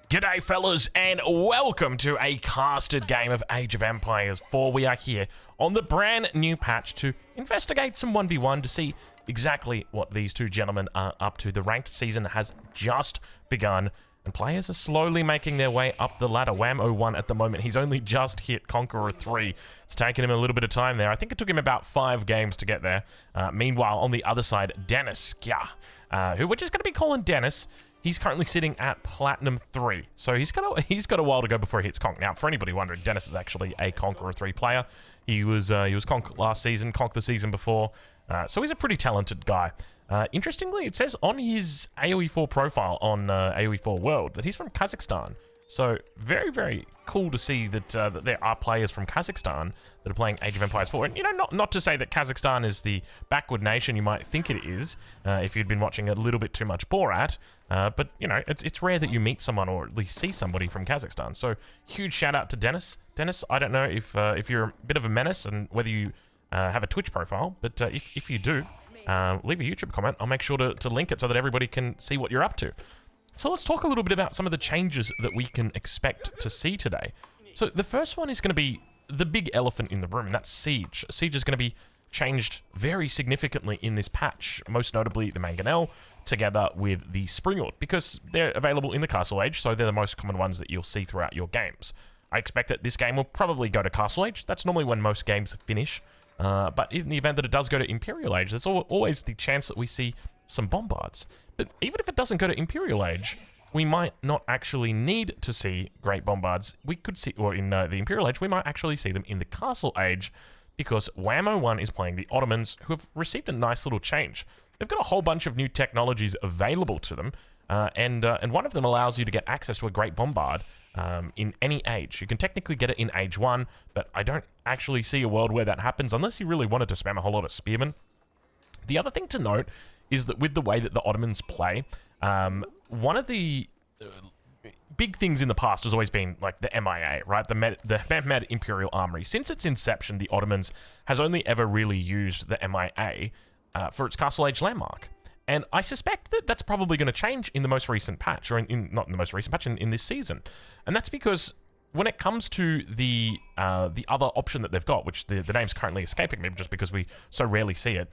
G'day fellas and welcome to a casted game of Age of Empires 4. We are here on the brand new patch to investigate some 1v1 to see exactly what these two gentlemen are up to. The ranked season has just begun and players are slowly making their way up the ladder. Wham01 at the moment, he's only just hit Conqueror 3. It's taken him a little bit of time there. I think it took him about 5 games to get there. Meanwhile, on the other side, Dennis, who we're just going to be calling Dennis. He's currently sitting at Platinum 3, so he's got a while to go before he hits Conk. Now, for anybody wondering, Dennis is actually a Conqueror 3 player. He was Conk last season, Conk the season before, so he's a pretty talented guy. Interestingly, it says on his AoE4 profile on AoE4 World that he's from Kazakhstan. So very, very cool to see that, that there are players from Kazakhstan that are playing Age of Empires 4. And, you know, not to say that Kazakhstan is the backward nation you might think it is, if you'd been watching a little bit too much Borat. But, you know, it's rare that you meet someone or at least see somebody from Kazakhstan. So huge shout out to Dennis. Dennis, I don't know if you're a bit of a menace and whether you have a Twitch profile, but if you do, leave a YouTube comment. I'll make sure to link it so that everybody can see what you're up to. So let's talk a little bit about some of the changes that we can expect to see today. So the first one is going to be the big elephant in the room, and that's Siege. Siege is going to be changed very significantly in this patch, most notably the Mangonel, together with the Springald, because they're available in the Castle Age, so they're the most common ones that you'll see throughout your games. I expect that this game will probably go to Castle Age. That's normally when most games finish, but in the event that it does go to Imperial Age, there's always the chance that we see some bombards. But even if it doesn't go to Imperial Age, we might not actually need to see great bombards. We could see, or in the Imperial Age, we might actually see them in the Castle Age, because Wham01 is playing the Ottomans, who have received a nice little change. They've got a whole bunch of new technologies available to them, and one of them allows you to get access to a great bombard in any age. You can technically get it in Age 1, but I don't actually see a world where that happens unless you really wanted to spam a whole lot of spearmen. The other thing to note is that with the way that the Ottomans play, one of the big things in the past has always been like the MIA, right? The Mehmed Imperial Armory. Since its inception, the Ottomans has only ever really used the MIA for its Castle Age landmark. And I suspect that that's probably going to change in the most recent patch, or not in the most recent patch, in this season. And that's because when it comes to the other option that they've got, which the name's currently escaping me just because we so rarely see it,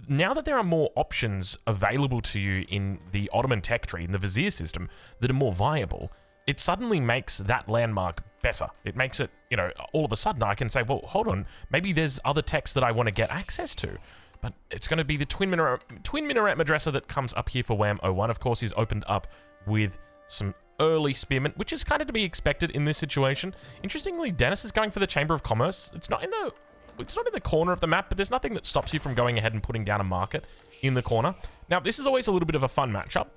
now that there are more options available to you in the Ottoman tech tree, in the Vizier system, that are more viable, it suddenly makes that landmark better. It makes it, you know, all of a sudden I can say, well, hold on, maybe there's other techs that I want to get access to. But it's going to be the Twin Minaret Madrasa that comes up here for Wham01. Of course, he's opened up with some early spearmen, which is kind of to be expected in this situation. Interestingly, Dennis is going for the Chamber of Commerce. It's not in the corner of the map, but there's nothing that stops you from going ahead and putting down a market in the corner. Now, this is always a little bit of a fun matchup.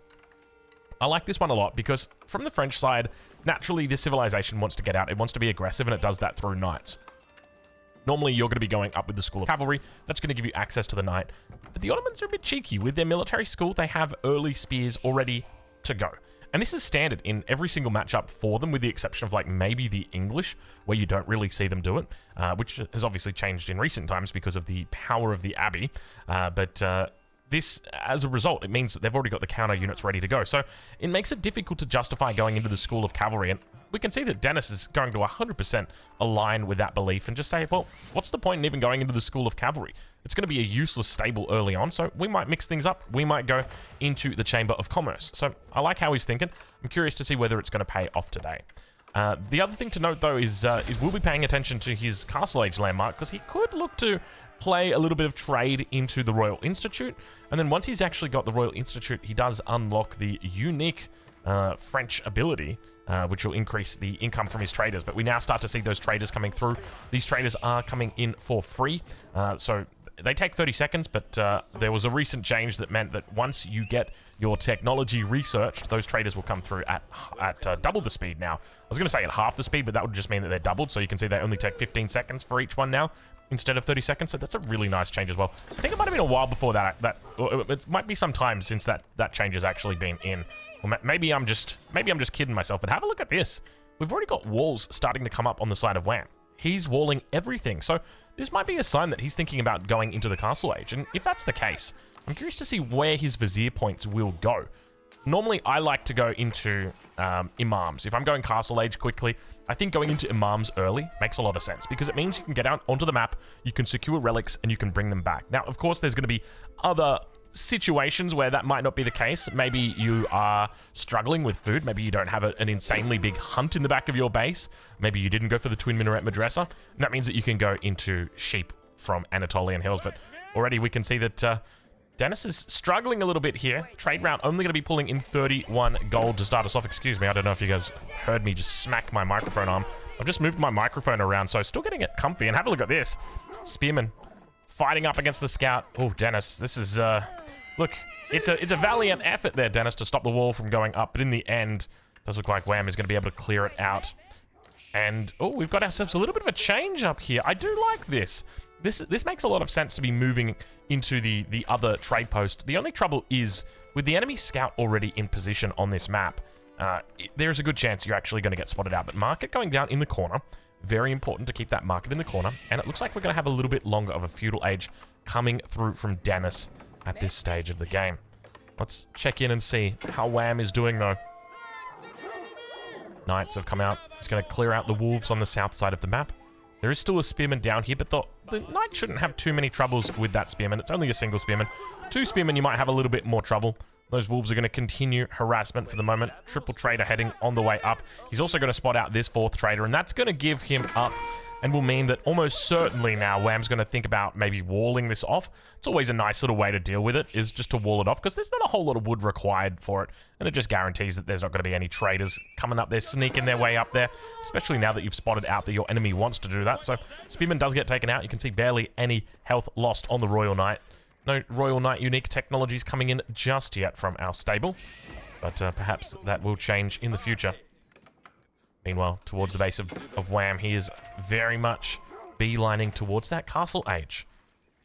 I like this one a lot because from the French side, naturally, this civilization wants to get out. It wants to be aggressive, and it does that through knights. Normally, you're going to be going up with the School of Cavalry. That's going to give you access to the knight. But the Ottomans are a bit cheeky. With their military school, they have early spears already to go. And this is standard in every single matchup for them, with the exception of, like, maybe the English, where you don't really see them do it, which has obviously changed in recent times because of the power of the Abbey. This, as a result, it means that they've already got the counter units ready to go. So it makes it difficult to justify going into the School of Cavalry. And we can see that Dennis is going to 100% align with that belief and just say, well, what's the point in even going into the School of Cavalry? It's going to be a useless stable early on, so we might mix things up. We might go into the Chamber of Commerce. So I like how he's thinking. I'm curious to see whether it's going to pay off today. The other thing to note, though, is we'll be paying attention to his Castle Age landmark, because he could look to play a little bit of trade into the Royal Institute, and then once he's actually got the Royal Institute, he does unlock the unique French ability, which will increase the income from his traders. But we now start to see those traders coming through. These traders are coming in for free, so they take 30 seconds, but there was a recent change that meant that once you get your technology researched, those traders will come through at double the speed now. I was going to say at half the speed, but that would just mean that they're doubled, so you can see they only take 15 seconds for each one now, instead of 30 seconds, so that's a really nice change as well. I think it might have been a while before that, or it might be some time since that change has actually been in. Or maybe I'm just kidding myself, but have a look at this. We've already got walls starting to come up on the side of Wham. He's walling everything, so this might be a sign that he's thinking about going into the Castle Age, and if that's the case, I'm curious to see where his Vizier points will go. Normally, I like to go into Imams. If I'm going Castle Age quickly, I think going into Imams early makes a lot of sense because it means you can get out onto the map, you can secure relics, and you can bring them back. Now, of course, there's going to be other situations where that might not be the case. Maybe you are struggling with food. Maybe you don't have an insanely big hunt in the back of your base. Maybe you didn't go for the Twin Minaret Madrasa. And that means that you can go into sheep from Anatolian Hills. But already we can see that Dennis is struggling a little bit here. Trade route only going to be pulling in 31 gold to start us off. Excuse me, I don't know if you guys heard me just smack my microphone arm. I've just moved my microphone around, so still getting it comfy. And have a look at this. Spearman fighting up against the scout. Oh, Dennis, this is... look, it's a valiant effort there, Dennis, to stop the wall from going up. But in the end, it does look like Wham is going to be able to clear it out. And, oh, we've got ourselves a little bit of a change up here. I do like this. This makes a lot of sense to be moving into the other trade post. The only trouble is, with the enemy scout already in position on this map, there's a good chance you're actually going to get spotted out. But market going down in the corner, very important to keep that market in the corner. And it looks like we're going to have a little bit longer of a feudal age coming through from Dennis at this stage of the game. Let's check in and see how Wham is doing, though. Knights have come out. He's going to clear out the wolves on the south side of the map. There is still a spearman down here, but the knight shouldn't have too many troubles with that spearman. It's only a single spearman. Two spearmen, you might have a little bit more trouble. Those wolves are going to continue harassment for the moment. Triple trader heading on the way up. He's also going to spot out this fourth trader, and that's going to give him up and will mean that almost certainly now Wham's going to think about maybe walling this off. It's always a nice little way to deal with it, is just to wall it off, because there's not a whole lot of wood required for it, and it just guarantees that there's not going to be any traders coming up there, sneaking their way up there, especially now that you've spotted out that your enemy wants to do that. So Spearman does get taken out. You can see barely any health lost on the Royal Knight. No Royal Knight unique technologies coming in just yet from our stable, but perhaps that will change in the future. Meanwhile, towards the base of Wham, he is very much beelining towards that Castle Age.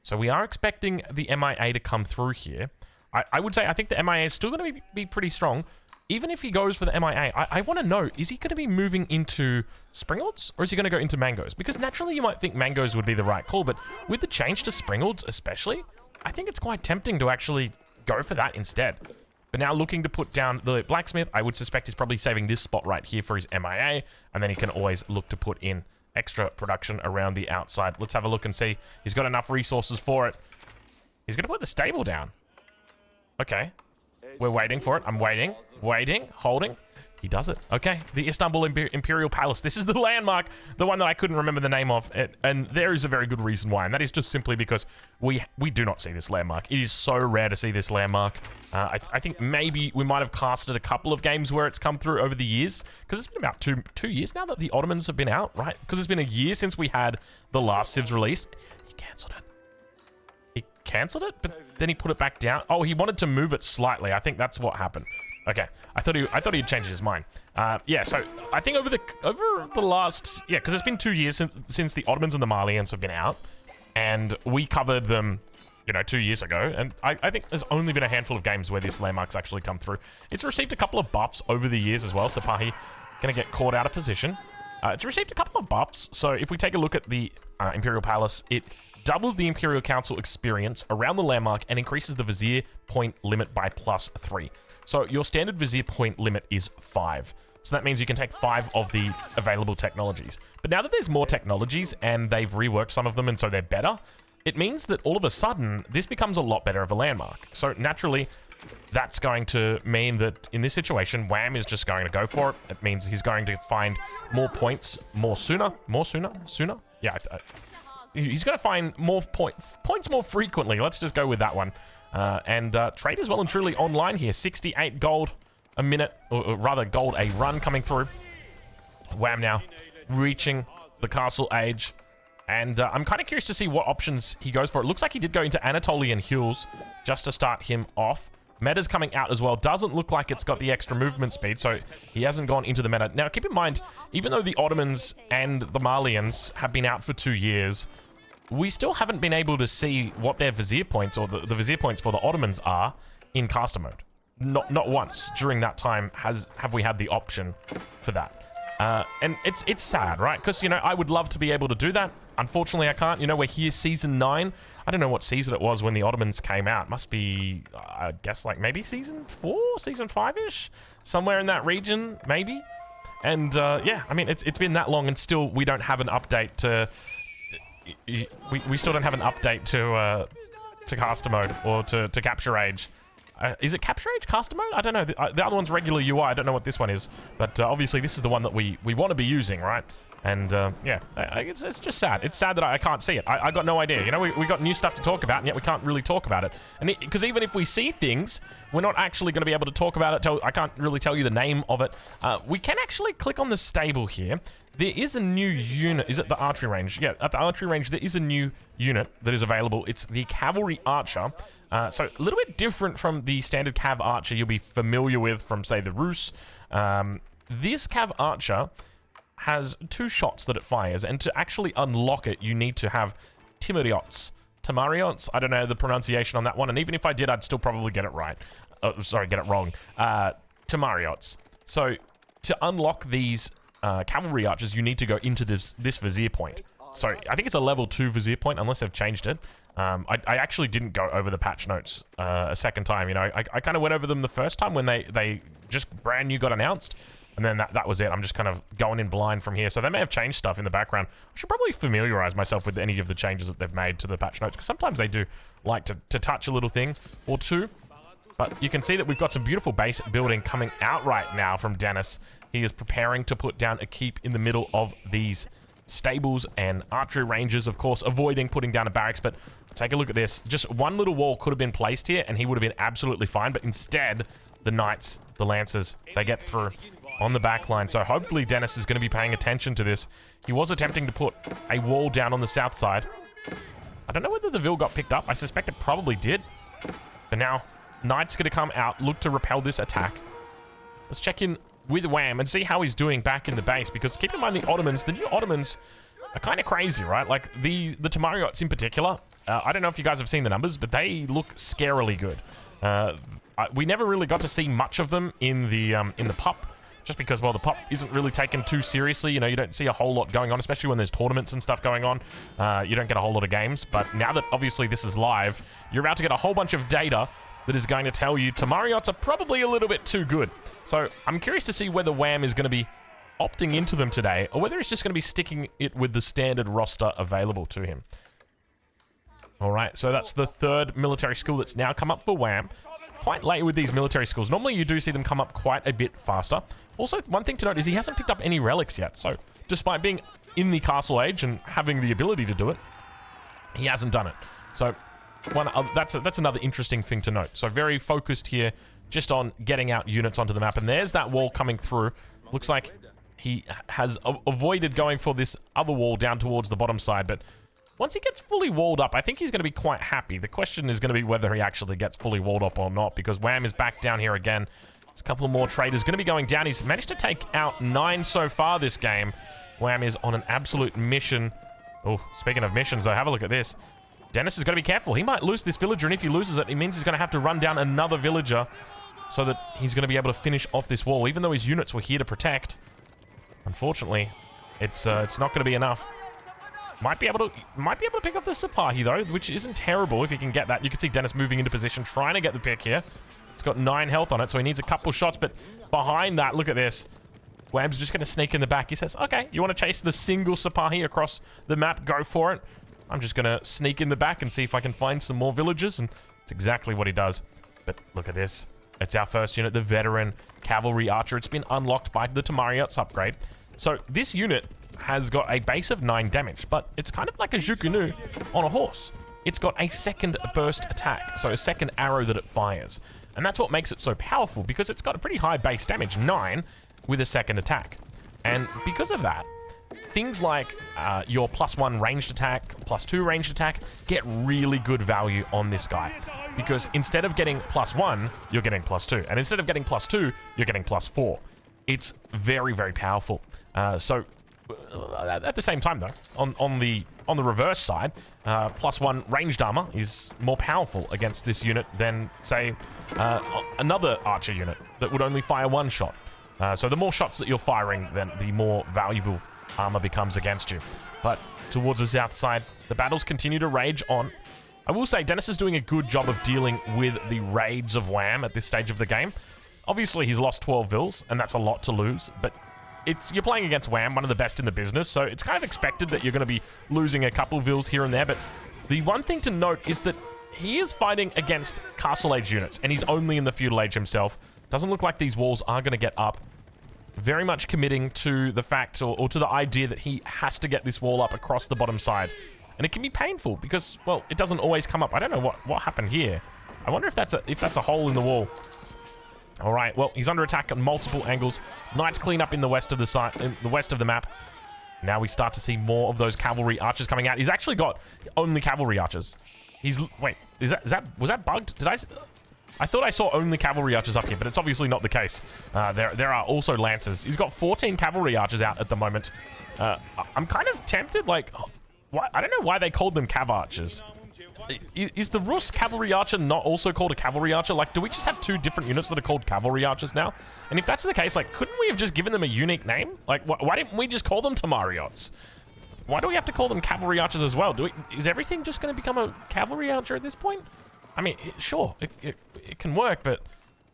So we are expecting the MIA to come through here. I would say I think the MIA is still going to be pretty strong. Even if he goes for the MIA, I want to know, is he going to be moving into Springalds, or is he going to go into Mangoes? Because naturally you might think Mangoes would be the right call, but with the change to Springalds especially, I think it's quite tempting to actually go for that instead. But now looking to put down the blacksmith, I would suspect he's probably saving this spot right here for his MIA, and then he can always look to put in extra production around the outside. Let's have a look and see. He's got enough resources for it. He's going to put the stable down. Okay. We're waiting for it. I'm waiting, holding. He does it. Okay, the Istanbul Imperial Palace. This is the landmark, the one that I couldn't remember the name of, and there is a very good reason why, and that is just simply because we do not see this landmark. It is so rare to see this landmark. I think maybe we might have casted a couple of games where it's come through over the years, because it's been about two years now that the Ottomans have been out, right? Because it's been a year since we had the last Civs released. He cancelled it. He cancelled it, but then he put it back down. Oh, he wanted to move it slightly. I think that's what happened. Okay, I thought he'd changed his mind. Yeah, so I think over the last, yeah, because it's been 2 years since the Ottomans and the Malians have been out, and we covered them, you know, 2 years ago, and I think there's only been a handful of games where this landmark's actually come through. It's received a couple of buffs over the years as well. Sipahi gonna get caught out of position. It's received a couple of buffs. So if we take a look at the Imperial Palace, it doubles the Imperial Council experience around the landmark and increases the Vizier point limit by +3. So your standard Vizier point limit is 5. So that means you can take 5 of the available technologies. But now that there's more technologies and they've reworked some of them and so they're better, it means that all of a sudden this becomes a lot better of a landmark. So naturally, that's going to mean that in this situation, Wham is just going to go for it. It means he's going to find more points sooner. Yeah, he's going to find more points more frequently. Let's just go with that one. And trade is well and truly online here. 68 gold a minute, or rather gold a run coming through. Wham now reaching the Castle Age. And I'm kind of curious to see what options he goes for. It looks like he did go into Anatolian Hills just to start him off. Meta's coming out as well. Doesn't look like it's got the extra movement speed, so he hasn't gone into the meta. Now, keep in mind, even though the Ottomans and the Malians have been out for 2 years, we still haven't been able to see what their Vizier points, or the Vizier points for the Ottomans are in caster mode. Not once during that time have we had the option for that. And it's sad, right? Because, you know, I would love to be able to do that. unfortunately, I can't. You know, we're here season 9. I don't know what season it was when the Ottomans came out. Must be, I guess, like maybe season 4, season 5-ish? Somewhere in that region, maybe? And, yeah, I mean, it's been that long and still we don't have an update to... We still don't have an update to caster mode or to capture age. Is it capture age, caster mode? I don't know. The other one's regular UI. I don't know what this one is. But obviously this is the one that we want to be using, right? And yeah, it's just sad. It's sad that I can't see it. I got no idea. You know, we got new stuff to talk about, and yet we can't really talk about it. And because even if we see things, we're not actually going to be able to talk about it. I can't really tell you the name of it. We can actually click on the stable here. There is a new unit. Is it the archery range? Yeah, at the archery range, there is a new unit that is available. It's the cavalry archer. So a little bit different from the standard cav archer you'll be familiar with from, say, the Rus. This cav archer has 2 shots that it fires, and to actually unlock it, you need to have Timariots. Timariots? I don't know the pronunciation on that one, and even if I did, I'd still probably get it right. Sorry, get it wrong. Timariots. So, to unlock these cavalry archers, you need to go into this vizier point. So, I think it's a level 2 vizier point, unless they've changed it. I actually didn't go over the patch notes a second time. You know, I kind of went over them the first time when they just brand new got announced. And then that was it. I'm just kind of going in blind from here. So they may have changed stuff in the background. I should probably familiarize myself with any of the changes that they've made to the patch notes, because sometimes they do like to touch a little thing or two. But you can see that we've got some beautiful base building coming out right now from Dennis. He is preparing to put down a keep in the middle of these stables and archery ranges, of course, avoiding putting down a barracks. But take a look at this. Just one little wall could have been placed here, and he would have been absolutely fine. But instead, the knights, the lancers, they get through on the back line. So hopefully Dennis is going to be paying attention to this. He was attempting to put a wall down on the south side. I don't know whether the Vil got picked up. I suspect it probably did. But now, Knight's going to come out, look to repel this attack. Let's check in with Wham and see how he's doing back in the base, because keep in mind the new Ottomans are kind of crazy, right? Like the Timariots in particular. I don't know if you guys have seen the numbers, but they look scarily good. We never really got to see much of them in the pup. Just because, well, the pop isn't really taken too seriously. You know, you don't see a whole lot going on, especially when there's tournaments and stuff going on. You don't get a whole lot of games. But now that, obviously, this is live, you're about to get a whole bunch of data that is going to tell you Timariots are probably a little bit too good. So I'm curious to see whether Wham is going to be opting into them today, or whether he's just going to be sticking it with the standard roster available to him. All right, so that's the 3rd military school that's now come up for Wham. Quite late with these military schools. Normally you do see them come up quite a bit faster. Also, one thing to note is he hasn't picked up any relics yet. So, despite being in the castle age and having the ability to do it, he hasn't done it. So, that's another interesting thing to note. So, very focused here just on getting out units onto the map. And there's that wall coming through. Looks like he has avoided going for this other wall down towards the bottom side, but once he gets fully walled up, I think he's going to be quite happy. The question is going to be whether he actually gets fully walled up or not, because Wham is back down here again. There's a couple more traders going to be going down. He's managed to take out 9 so far this game. Wham is on an absolute mission. Oh, speaking of missions, though, have a look at this. Dennis is going to be careful. He might lose this villager, and if he loses it, it means he's going to have to run down another villager so that he's going to be able to finish off this wall, even though his units were here to protect. Unfortunately, it's not going to be enough. Might be able to pick up the Sipahi, though, which isn't terrible if he can get that. You can see Dennis moving into position, trying to get the pick here. It's got 9 health on it, so he needs a couple shots, but behind that, look at this. Wham's just going to sneak in the back. He says, okay, you want to chase the single Sipahi across the map? Go for it. I'm just going to sneak in the back and see if I can find some more villagers, and it's exactly what he does. But look at this. It's our first unit, the veteran cavalry archer. It's been unlocked by the Timariots upgrade. So this unit has got a base of 9 damage, but it's kind of like a Zhukunu on a horse. It's got a second burst attack, so a second arrow that it fires. And that's what makes it so powerful, because it's got a pretty high base damage, 9, with a second attack. And because of that, things like your +1 ranged attack, +2 ranged attack, get really good value on this guy. Because instead of getting +1, you're getting +2. And instead of getting +2, you're getting +4. It's very, very powerful. So at the same time, though, on the reverse side, +1 ranged armor is more powerful against this unit than, say, another archer unit that would only fire 1 shot. So the more shots that you're firing, then the more valuable armor becomes against you. But towards the south side, the battles continue to rage on. I will say Dennis is doing a good job of dealing with the raids of Wham at this stage of the game. Obviously, he's lost 12 vills, and that's a lot to lose, but you're playing against Wham, one of the best in the business, so it's kind of expected that you're going to be losing a couple vills here and there, but the one thing to note is that he is fighting against Castle Age units, and he's only in the Feudal Age himself. Doesn't look like these walls are going to get up. Very much committing to the fact, or to the idea that he has to get this wall up across the bottom side. And it can be painful because, well, it doesn't always come up. I don't know what happened here. I wonder if that's a hole in the wall. All right, well, he's under attack on multiple angles. Knights clean up in the west of the side, in the west of the map. Now we start to see more of those cavalry archers coming out. He's actually got only cavalry archers. Wait, was that bugged? I thought I saw only cavalry archers up here, but it's obviously not the case. There are also lancers. He's got 14 cavalry archers out at the moment. I'm kind of tempted, like, I don't know why they called them cav archers. Is the Rus cavalry archer not also called a cavalry archer? Like, do we just have two different units that are called cavalry archers now? And if that's the case, like, couldn't we have just given them a unique name? Like, why didn't we just call them Tamariots? Why do we have to call them cavalry archers as well? Is everything just going to become a cavalry archer at this point? I mean, sure, it can work, but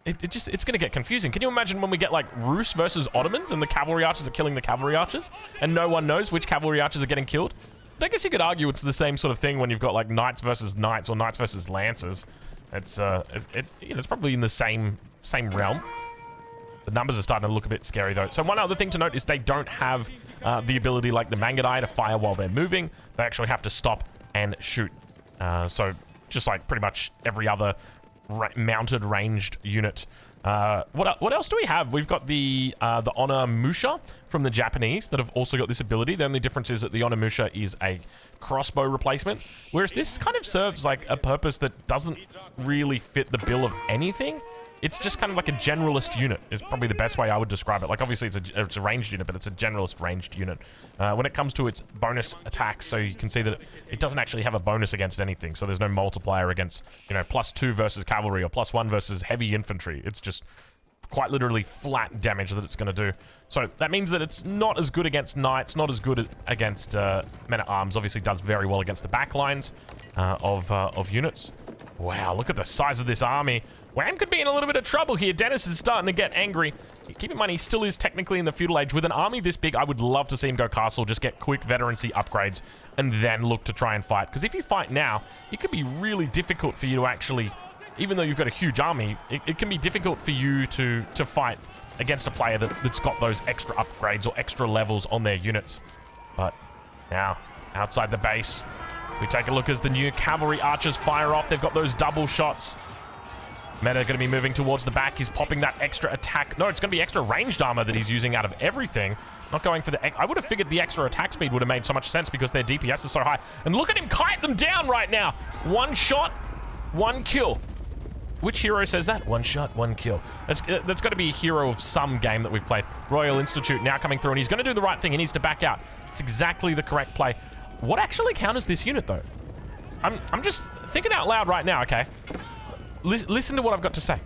it's going to get confusing. Can you imagine when we get, like, Rus versus Ottomans and the cavalry archers are killing the cavalry archers and no one knows which cavalry archers are getting killed? But I guess you could argue it's the same sort of thing when you've got, like, knights versus knights or knights versus lancers. It's it's probably in the same realm. The numbers are starting to look a bit scary, though. So one other thing to note is they don't have the ability like the Mangudai to fire while they're moving. They actually have to stop and shoot. So just like pretty much every other mounted ranged unit. What else do we have? We've got the Honor Musha from the Japanese that have also got this ability. The only difference is that the Honor Musha is a crossbow replacement, whereas this kind of serves like a purpose that doesn't really fit the bill of anything. It's just kind of like a generalist unit is probably the best way I would describe it. Like, obviously, it's a ranged unit, but it's a generalist ranged unit. When it comes to its bonus attacks, so you can see that it doesn't actually have a bonus against anything. So there's no multiplier against, you know, +2 versus cavalry or +1 versus heavy infantry. It's just quite literally flat damage that it's going to do. So that means that it's not as good against knights, not as good against men-at-arms. Obviously, does very well against the back lines of units. Wow, look at the size of this army. Wham could be in a little bit of trouble here. Dennis is starting to get angry. Keep in mind, he still is technically in the feudal age. With an army this big, I would love to see him go castle, just get quick veterancy upgrades, and then look to try and fight. Because if you fight now, it could be really difficult for you to actually, even though you've got a huge army, it can be difficult for you to fight against a player that's got those extra upgrades or extra levels on their units. But now, outside the base, we take a look as the new cavalry archers fire off. They've got those double shots. Meta going to be moving towards the back. He's popping that extra attack. No, it's going to be extra ranged armor that he's using out of everything. Not going for the... I would have figured the extra attack speed would have made so much sense because their DPS is so high. And look at him kite them down right now. One shot, one kill. Which hero says that? One shot, one kill. That's got to be a hero of some game that we've played. Royal Institute now coming through, and he's going to do the right thing. He needs to back out. It's exactly the correct play. What actually counters this unit, though? I'm just thinking out loud right now, okay? Listen to what I've got to say.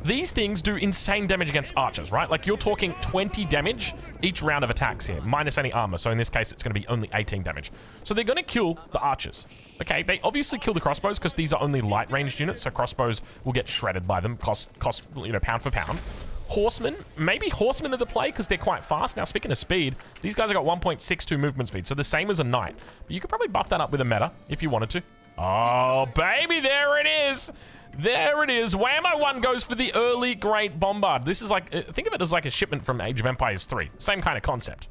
These things do insane damage against archers, right? Like, you're talking 20 damage each round of attacks here, minus any armor. So in this case, it's going to be only 18 damage. So they're going to kill the archers. Okay, they obviously kill the crossbows because these are only light ranged units, so crossbows will get shredded by them, cost you know, pound for pound. Horsemen, maybe horsemen are the play because they're quite fast. Now, speaking of speed, these guys have got 1.62 movement speed, so the same as a knight. But you could probably buff that up with a meta if you wanted to. Oh, baby, there it is. There it is. Whammo 1 goes for the early Great Bombard. This is like, think of it as like a shipment from Age of Empires 3. Same kind of concept.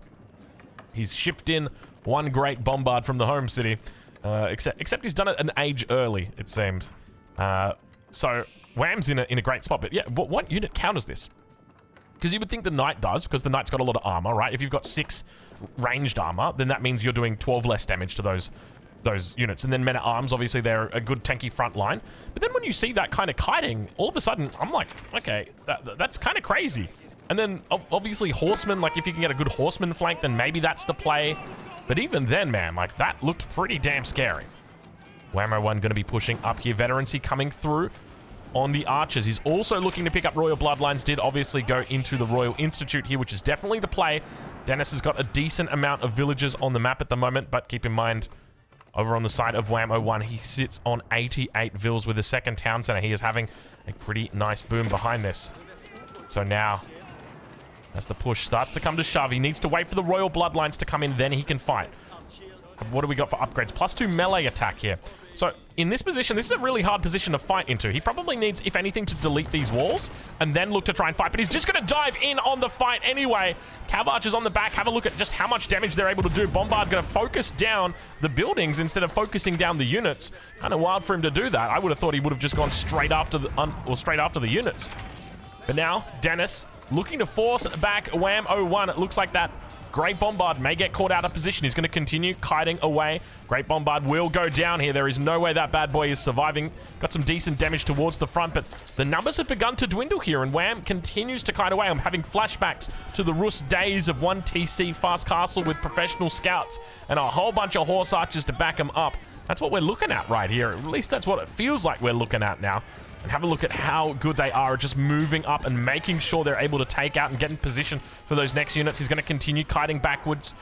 He's shipped in one Great Bombard from the home city, except he's done it an age early, it seems. So Wham's in a great spot. But yeah, what unit counters this? Because you would think the Knight does, because the Knight's got a lot of armor, right? If you've got 6 ranged armor, then that means you're doing 12 less damage to those units. And then men-at-arms, obviously, they're a good tanky front line. But then when you see that kind of kiting, all of a sudden, I'm like, okay, that's kind of crazy. And then, obviously, horsemen, like, if you can get a good horseman flank, then maybe that's the play. But even then, man, like, that looked pretty damn scary. Whammo 1 going to be pushing up here. Veterancy coming through on the archers. He's also looking to pick up Royal Bloodlines. Did obviously go into the Royal Institute here, which is definitely the play. Dennis has got a decent amount of villagers on the map at the moment, but keep in mind, over on the side of Wham01, he sits on 88 vills with a second town center. He is having a pretty nice boom behind this. So now, as the push starts to come to shove, he needs to wait for the royal bloodlines to come in, then he can fight. What do we got for upgrades? +2 melee attack here. So, in this position, this is a really hard position to fight into. He probably needs, if anything, to delete these walls and then look to try and fight. But he's just going to dive in on the fight anyway. Cav Archers on the back. Have a look at just how much damage they're able to do. Bombard going to focus down the buildings instead of focusing down the units. Kind of wild for him to do that. I would have thought he would have just gone straight after the units. But now, Dennis looking to force back Wham01. It looks like that Great Bombard may get caught out of position. He's going to continue kiting away. Great Bombard will go down here. There is no way that bad boy is surviving. Got some decent damage towards the front, but the numbers have begun to dwindle here, and Wham continues to kite away. I'm having flashbacks to the Rus days of 1TC Fast Castle with professional scouts and a whole bunch of horse archers to back him up. That's what we're looking at right here. At least that's what it feels like we're looking at now. And have a look at how good they are at just moving up and making sure they're able to take out and get in position for those next units. He's going to continue kiting backwards.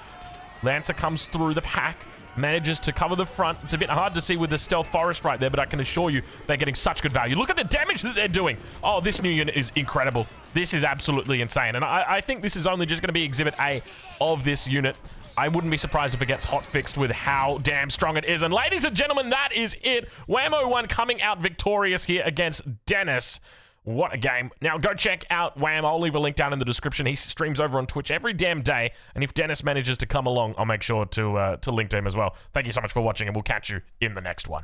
Lancer comes through the pack, manages to cover the front. It's a bit hard to see with the stealth forest right there, but I can assure you they're getting such good value. Look at the damage that they're doing. Oh, this new unit is incredible. This is absolutely insane. And I think this is only just going to be Exhibit A of this unit. I wouldn't be surprised if it gets hotfixed with how damn strong it is. And ladies and gentlemen, that is it. Wham01 coming out victorious here against Dennis. What a game. Now go check out Wham. I'll leave a link down in the description. He streams over on Twitch every damn day. And if Dennis manages to come along, I'll make sure to link to him as well. Thank you so much for watching, and we'll catch you in the next one.